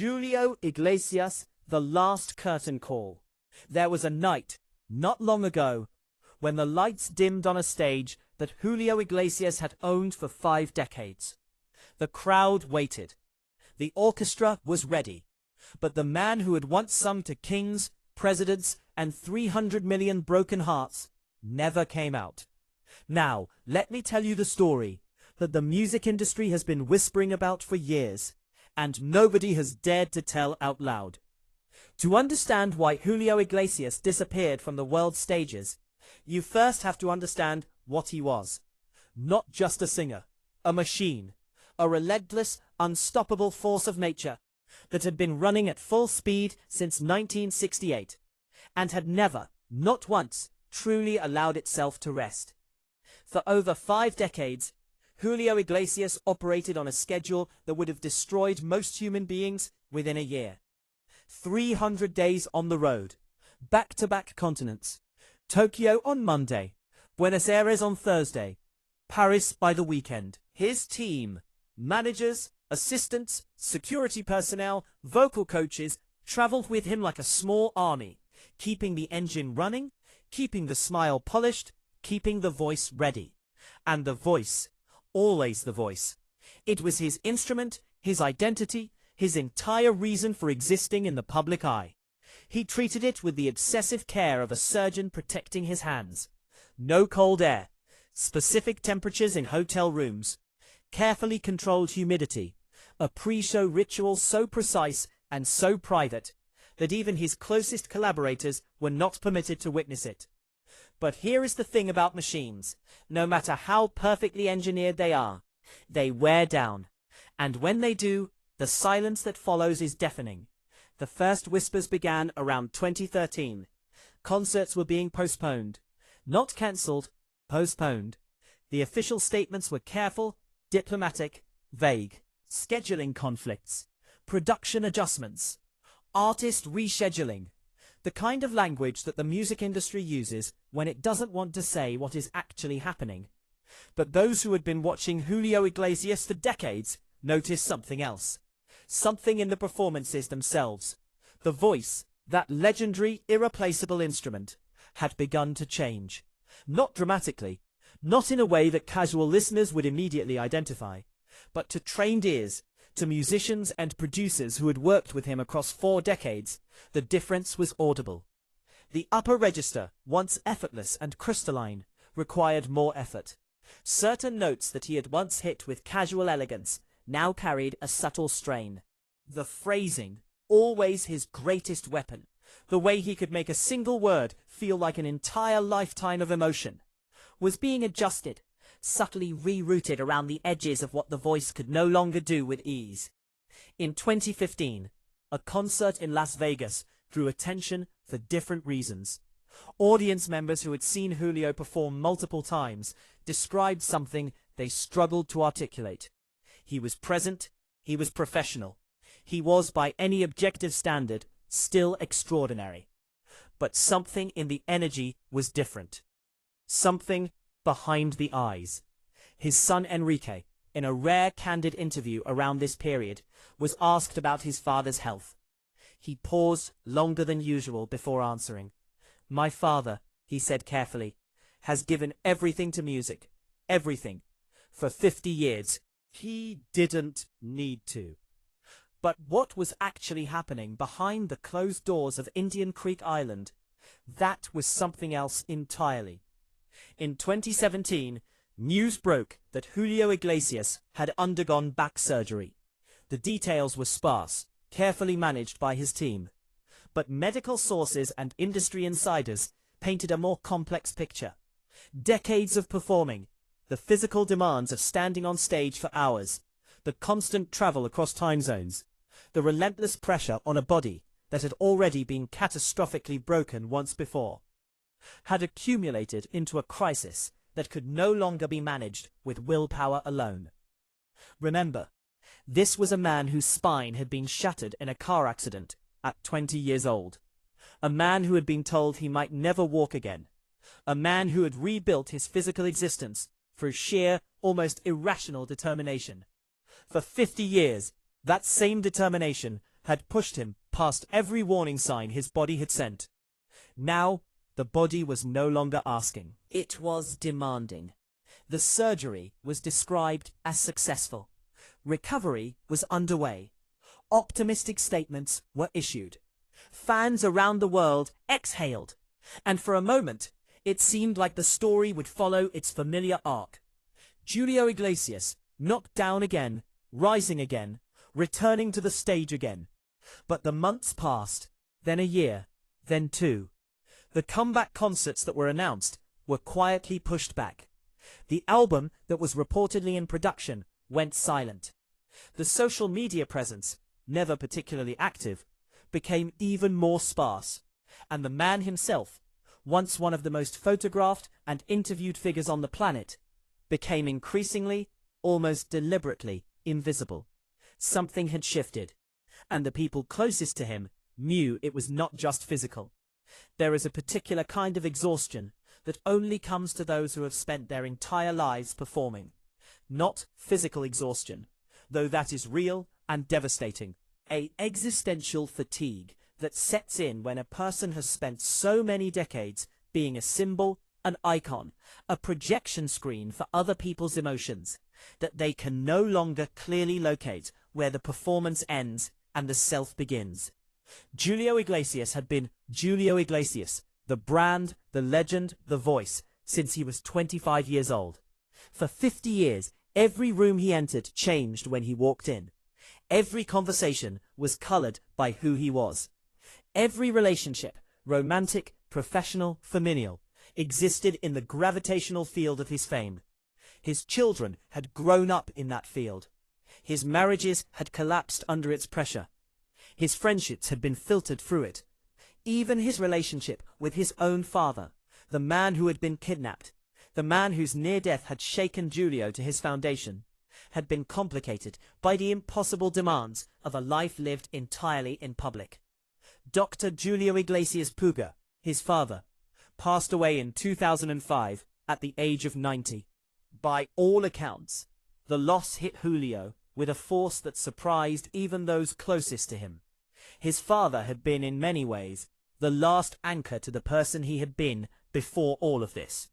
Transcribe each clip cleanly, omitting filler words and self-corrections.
Julio Iglesias, The Last Curtain Call. There was a night, not long ago, when the lights dimmed on a stage that Julio Iglesias had owned for 5 decades. The crowd waited. The orchestra was ready. But the man who had once sung to kings, presidents, and 300 million broken hearts never came out. Now, let me tell you the story that the music industry has been whispering about for years, and nobody has dared to tell out loud. To understand why Julio Iglesias disappeared from the world stages, you first have to understand what he was. Not just a singer, a machine, a relentless, unstoppable force of nature that had been running at full speed since 1968, and had never, not once, truly allowed itself to rest. For over 5 decades, Julio Iglesias operated on a schedule that would have destroyed most human beings within a year. 300 days on the road, back-to-back continents, Tokyo on Monday, Buenos Aires on Thursday, Paris by the weekend. His team, managers, assistants, security personnel, vocal coaches, traveled with him like a small army, keeping the engine running, keeping the smile polished, keeping the voice ready. And the voice, always the voice. It was his instrument, his identity, his entire reason for existing in the public eye. He treated it with the obsessive care of a surgeon protecting his hands. No cold air, specific temperatures in hotel rooms, carefully controlled humidity, a pre-show ritual so precise and so private that even his closest collaborators were not permitted to witness it. But here is the thing about machines. No matter how perfectly engineered they are, they wear down. And when they do, the silence that follows is deafening. The first whispers began around 2013. Concerts were being postponed. Not cancelled, postponed. The official statements were careful, diplomatic, vague. Scheduling conflicts, production adjustments, artist rescheduling. The kind of language that the music industry uses when it doesn't want to say what is actually happening. But those who had been watching Julio Iglesias for decades noticed something else. Something in the performances themselves. The voice, that legendary, irreplaceable instrument, had begun to change. Not dramatically, not in a way that casual listeners would immediately identify, but to trained ears, to musicians and producers who had worked with him across 4 decades, the difference was audible. The upper register, once effortless and crystalline, required more effort. Certain notes that he had once hit with casual elegance now carried a subtle strain. The phrasing, always his greatest weapon, the way he could make a single word feel like an entire lifetime of emotion, was being adjusted, subtly rerouted around the edges of what the voice could no longer do with ease. In 2015, a concert in Las Vegas drew attention for different reasons. Audience members who had seen Julio perform multiple times described something they struggled to articulate. He was present, he was professional. He was, by any objective standard, still extraordinary. But something in the energy was different. Something behind the eyes. His son Enrique, in a rare candid interview around this period, was asked about his father's health. He paused longer than usual before answering. "My father," he said carefully, "has given everything to music. Everything. For 50 years. He didn't need to." But what was actually happening behind the closed doors of Indian Creek Island? That was something else entirely. In 2017, news broke that Julio Iglesias had undergone back surgery. The details were sparse, carefully managed by his team. But medical sources and industry insiders painted a more complex picture. Decades of performing, the physical demands of standing on stage for hours, the constant travel across time zones, the relentless pressure on a body that had already been catastrophically broken once before, had accumulated into a crisis that could no longer be managed with willpower alone. Remember, this was a man whose spine had been shattered in a car accident at 20 years old. A man who had been told he might never walk again. A man who had rebuilt his physical existence through sheer, almost irrational determination. For 50 years, that same determination had pushed him past every warning sign his body had sent. Now, the body was no longer asking. It was demanding. The surgery was described as successful. Recovery was underway. Optimistic statements were issued. Fans around the world exhaled. And for a moment, it seemed like the story would follow its familiar arc. Julio Iglesias, knocked down again, rising again, returning to the stage again. But the months passed, then a year, then two. The comeback concerts that were announced were quietly pushed back. The album that was reportedly in production went silent. The social media presence, never particularly active, became even more sparse. And the man himself, once one of the most photographed and interviewed figures on the planet, became increasingly, almost deliberately, invisible. Something had shifted, and the people closest to him knew it was not just physical. There is a particular kind of exhaustion that only comes to those who have spent their entire lives performing. Not physical exhaustion, though that is real and devastating. An existential fatigue that sets in when a person has spent so many decades being a symbol, an icon, a projection screen for other people's emotions, that they can no longer clearly locate where the performance ends and the self begins. Julio Iglesias had been Julio Iglesias, the brand, the legend, the voice, since he was 25 years old. For 50 years, every room he entered changed when he walked in. Every conversation was colored by who he was. Every relationship, romantic, professional, familial, existed in the gravitational field of his fame. His children had grown up in that field. His marriages had collapsed under its pressure. His friendships had been filtered through it. Even his relationship with his own father, the man who had been kidnapped, the man whose near death had shaken Julio to his foundation, had been complicated by the impossible demands of a life lived entirely in public. Dr. Julio Iglesias Puga, his father, passed away in 2005 at the age of 90. By all accounts, the loss hit Julio with a force that surprised even those closest to him. His father had been in many ways the last anchor to the person he had been before all of this.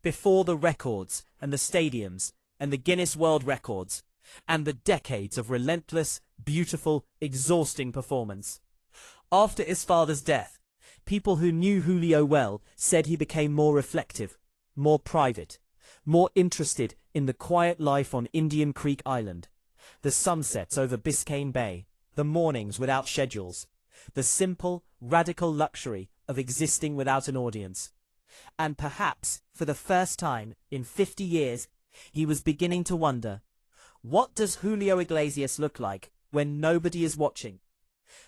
Before the records and the stadiums and the Guinness World Records and the decades of relentless, beautiful, exhausting performance. After his father's death, people who knew Julio well said he became more reflective, more private, more interested in the quiet life on Indian Creek Island, the sunsets over Biscayne Bay, the mornings without schedules, the simple, radical luxury of existing without an audience. And perhaps, for the first time in 50 years, he was beginning to wonder, what does Julio Iglesias look like when nobody is watching?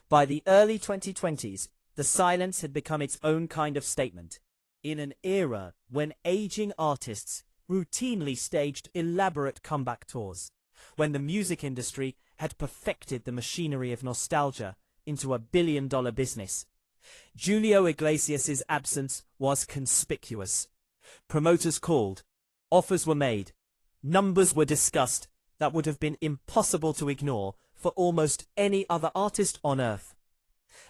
By the early 2020s, the silence had become its own kind of statement. In an era when aging artists routinely staged elaborate comeback tours, when the music industry had perfected the machinery of nostalgia into a billion-dollar business, Julio Iglesias' absence was conspicuous. Promoters called, offers were made, numbers were discussed that would have been impossible to ignore for almost any other artist on earth.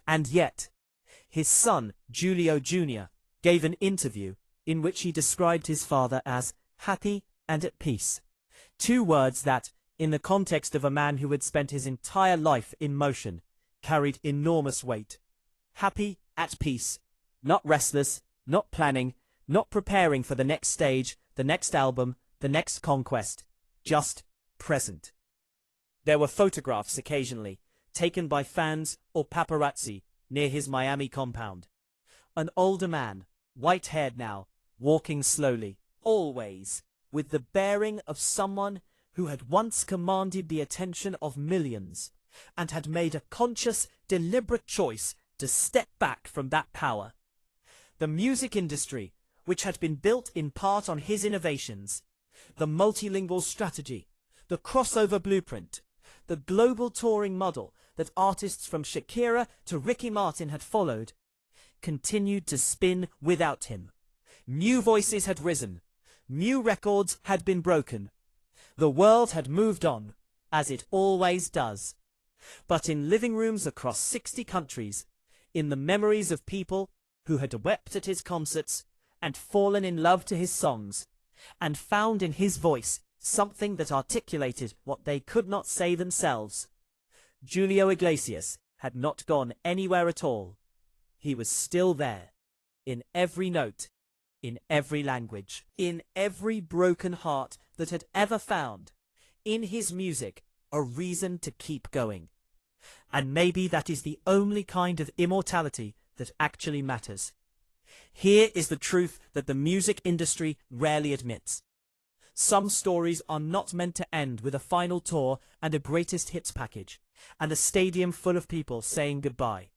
And yet, his son, Julio Jr., gave an interview in which he described his father as happy and at peace. Two words that, in the context of a man who had spent his entire life in motion, carried enormous weight. Happy, at peace. Not restless, not planning, not preparing for the next stage, the next album, the next conquest. Just present. There were photographs occasionally, taken by fans or paparazzi, near his Miami compound. An older man, white-haired now, walking slowly, always, with the bearing of someone who had once commanded the attention of millions, and had made a conscious, deliberate choice to step back from that power. The music industry, which had been built in part on his innovations, the multilingual strategy, the crossover blueprint, the global touring model that artists from Shakira to Ricky Martin had followed, continued to spin without him. New voices had risen. New records had been broken. The world had moved on, as it always does. but in living rooms across 60 countries, in the memories of people who had wept at his concerts and fallen in love to his songs, and found in his voice something that articulated what they could not say themselves. Julio Iglesias had not gone anywhere at all. He was still there, in every note, in every language, in every broken heart that had ever found, in his music, a reason to keep going. And maybe that is the only kind of immortality that actually matters. Here is the truth that the music industry rarely admits. Some stories are not meant to end with a final tour and a greatest hits package, and a stadium full of people saying goodbye.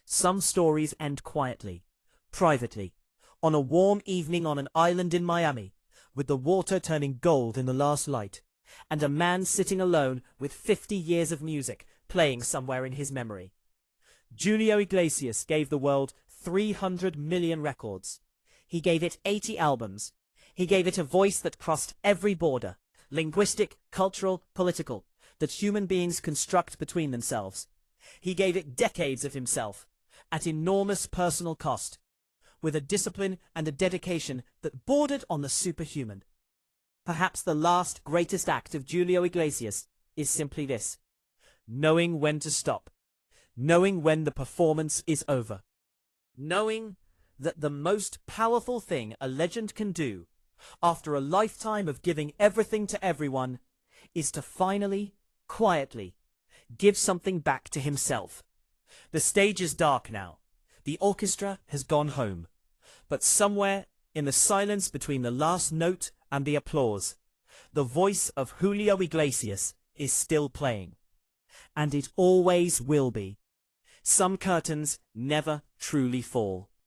Some stories end quietly, privately, on a warm evening on an island in Miami, with the water turning gold in the last light, and a man sitting alone with 50 years of music playing somewhere in his memory. Julio Iglesias gave the world 300 million records. He gave it 80 albums. He gave it a voice that crossed every border, linguistic, cultural, political, that human beings construct between themselves. He gave it decades of himself, at enormous personal cost, with a discipline and a dedication that bordered on the superhuman. Perhaps the last greatest act of Julio Iglesias is simply this: knowing when to stop, knowing when the performance is over, knowing that the most powerful thing a legend can do, after a lifetime of giving everything to everyone, is to finally, quietly, give something back to himself. The stage is dark now. The orchestra has gone home. But somewhere, in the silence between the last note and the applause, the voice of Julio Iglesias is still playing. And it always will be. Some curtains never truly fall.